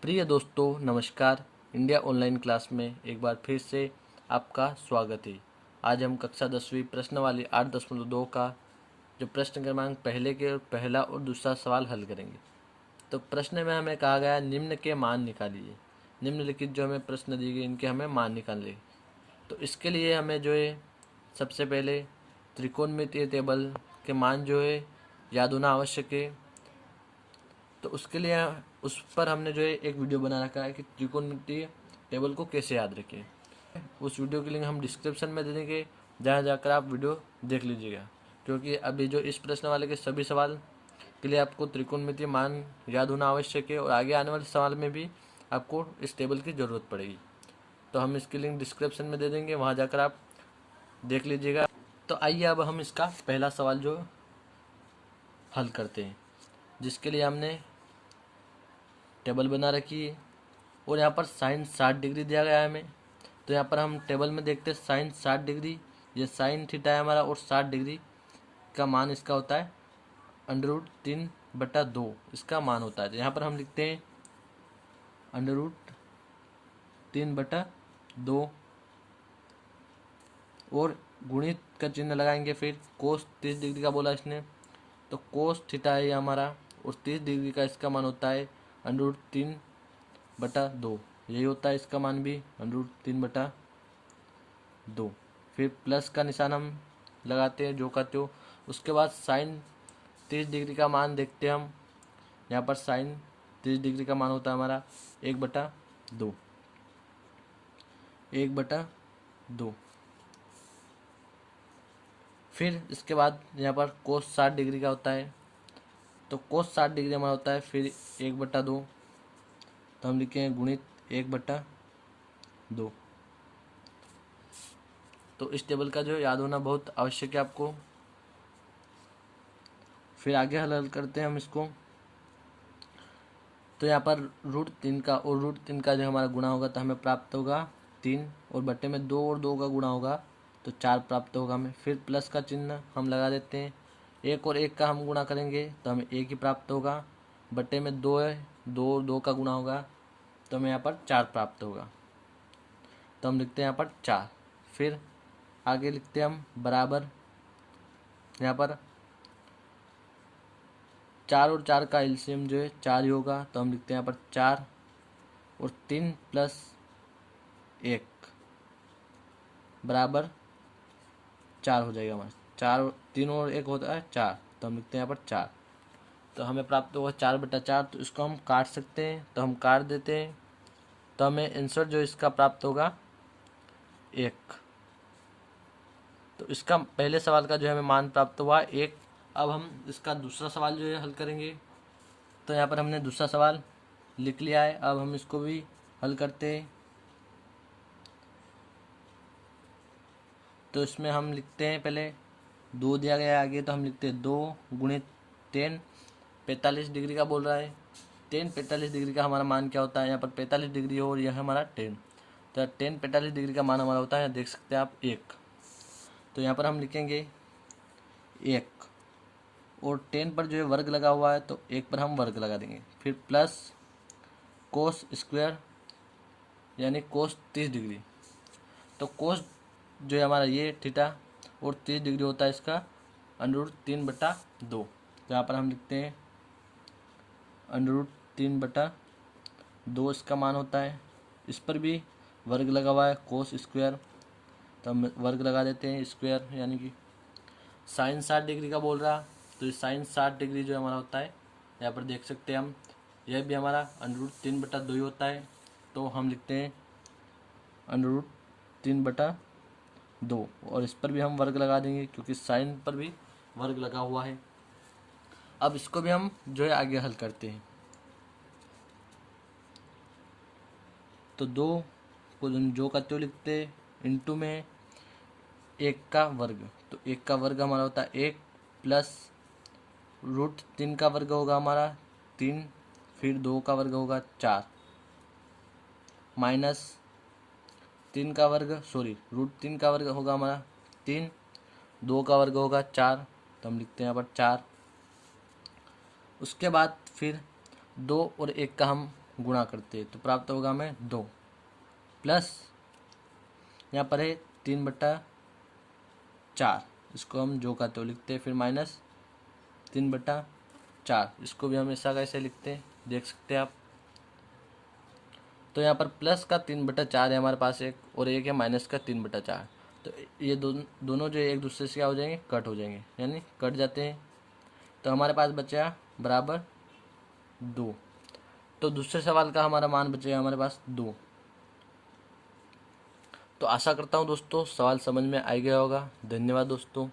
प्रिय दोस्तों नमस्कार। इंडिया ऑनलाइन क्लास में एक बार फिर से आपका स्वागत है। आज हम कक्षा 10वीं प्रश्नवाली 8.2 का जो प्रश्न क्रमांक पहले के पहला और दूसरा सवाल हल करेंगे। तो प्रश्न में हमें कहा गया निम्न के मान निकालिए। निम्नलिखित जो हमें प्रश्न दिए गए इनके हमें मान निकालने। तो इसके लिए हमें जो है सबसे पहले त्रिकोणमितीय टेबल के मान जो है याद होना आवश्यक है। तो उसके लिए उस पर हमने जो है एक वीडियो बना रखा है कि त्रिकोणमितीय टेबल को कैसे याद रखें। उस वीडियो की लिंक हम डिस्क्रिप्शन में दे देंगे, जहाँ जाकर आप वीडियो देख लीजिएगा। क्योंकि अभी जो इस प्रश्न वाले के सभी सवाल के लिए आपको त्रिकोणमितीय मान याद होना आवश्यक है और आगे आने वाले सवाल में भी आपको इस टेबल की ज़रूरत पड़ेगी। तो हम इसकी लिंक डिस्क्रिप्शन में दे देंगे, वहाँ जाकर आप देख लीजिएगा। तो आइए अब हम इसका पहला सवाल जो हल करते हैं, जिसके लिए हमने टेबल बना रखी है और यहाँ पर साइन 60 डिग्री दिया गया है हमें। तो यहाँ पर हम टेबल में देखते हैं साइन 60 डिग्री, ये साइन थीटा है हमारा और 60 डिग्री का मान इसका होता है √3/2 इसका मान होता है। तो यहाँ पर हम लिखते हैं √3/2 और गुणित का चिन्ह लगाएंगे। फिर कोस 30 डिग्री का बोला इसने, तो कोस थीटा है ये हमारा और 30 डिग्री का इसका मान होता है √3/2। यही होता है इसका मान भी √3/2। फिर प्लस का निशान हम लगाते हैं जो कहते हो। उसके बाद साइन 30 डिग्री का मान देखते हैं हम। यहाँ पर साइन 30 डिग्री का मान होता है हमारा 1/2। फिर इसके बाद यहाँ पर कोस 60 डिग्री का होता है, तो कोस 60 डिग्री हमारा होता है फिर 1/2। तो हम लिखेंगे गुणित 1/2। तो इस टेबल का जो याद होना बहुत आवश्यक है आपको। फिर आगे हल करते हैं हम इसको। तो यहाँ पर √3 का और √3 का जो हमारा गुणा होगा तो हमें प्राप्त होगा 3 और बट्टे में 2 और 2 का गुणा होगा तो 4 प्राप्त होगा हमें। फिर प्लस का चिन्ह हम लगा देते हैं। 1 और 1 का हम गुणा करेंगे तो हमें 1 ही प्राप्त होगा। बट्टे में 2 है, 2 और 2 का गुणा होगा तो हमें यहाँ पर 4 प्राप्त होगा। तो हम लिखते हैं यहाँ पर 4। फिर आगे लिखते हैं हम बराबर, यहाँ पर 4 और 4 का एलसीएम जो है 4 ही होगा। तो हम लिखते हैं यहाँ पर 4 और 3 + 1 बराबर 4 हो जाएगा हमारा। 4 3 और 1 होता है 4, तो हम लिखते हैं यहाँ पर 4। तो हमें प्राप्त होगा 4/4। तो इसको हम काट सकते हैं, तो हम काट देते हैं। तो हमें आंसर जो इसका प्राप्त होगा 1। तो इसका पहले सवाल का जो हमें मान प्राप्त हुआ 1। अब हम इसका दूसरा सवाल जो है हल करेंगे। तो यहाँ पर हमने दूसरा सवाल लिख लिया है, अब हम इसको भी हल करते हैं। तो इसमें हम लिखते हैं पहले 2 दिया गया है आगे, तो हम लिखते हैं 2 गुणित 10 45 डिग्री का बोल रहा है। 10 45 डिग्री का हमारा मान क्या होता है, यहाँ पर 45 डिग्री और यह हमारा 10। तो 10 45 डिग्री का मान हमारा होता है, देख सकते हैं आप 1। तो यहाँ पर हम लिखेंगे 1 और 10 पर जो है वर्ग लगा हुआ है तो 1 पर हम वर्ग लगा देंगे। फिर प्लस कोस स्क्वायर यानी कोस 30 डिग्री। तो कोस जो है हमारा ये थीटा और 30 डिग्री होता है इसका √3/2। यहाँ पर हम लिखते हैं √3/2 इसका मान होता है। इस पर भी वर्ग लगा हुआ है कोस स्क्वायर, तो हम वर्ग लगा देते हैं स्क्वायर यानी कि साइन 60 डिग्री का बोल रहा। तो ये साइन 60 डिग्री जो हमारा होता है यहाँ पर देख सकते हैं हम, यह भी हमारा √3/2 ही होता है। तो हम लिखते हैं √3/2 और इस पर भी हम वर्ग लगा देंगे क्योंकि साइन पर भी वर्ग लगा हुआ है। अब इसको भी हम जो है आगे हल करते हैं। तो 2 को जो करते हो लिखते हैं इंटू में 1 का वर्ग। तो 1 का वर्ग हमारा होता है 1 प्लस √3 का वर्ग होगा हमारा 3, फिर 2 का वर्ग होगा 4 माइनस 3 का वर्ग √3 का वर्ग होगा हमारा 3, 2 का वर्ग होगा 4। तो हम लिखते हैं यहाँ पर 4। उसके बाद फिर 2 और 1 का हम गुणा करते हैं तो प्राप्त होगा हमें 2 प्लस यहाँ पर है 3/4, इसको हम जो का तो लिखते हैं, फिर माइनस 3/4, इसको भी हम ऐसा कैसे लिखते हैं देख सकते हैं आप। तो यहाँ पर प्लस का 3/4 है हमारे पास एक, और एक है माइनस का 3/4। तो ये दोनों जो एक दूसरे से क्या हो जाएंगे, कट हो जाएंगे, यानी कट जाते हैं। तो हमारे पास बचा बराबर 2। तो दूसरे सवाल का हमारा मान बचेगा हमारे पास 2। तो आशा करता हूँ दोस्तों सवाल समझ में आ गया होगा। धन्यवाद दोस्तों।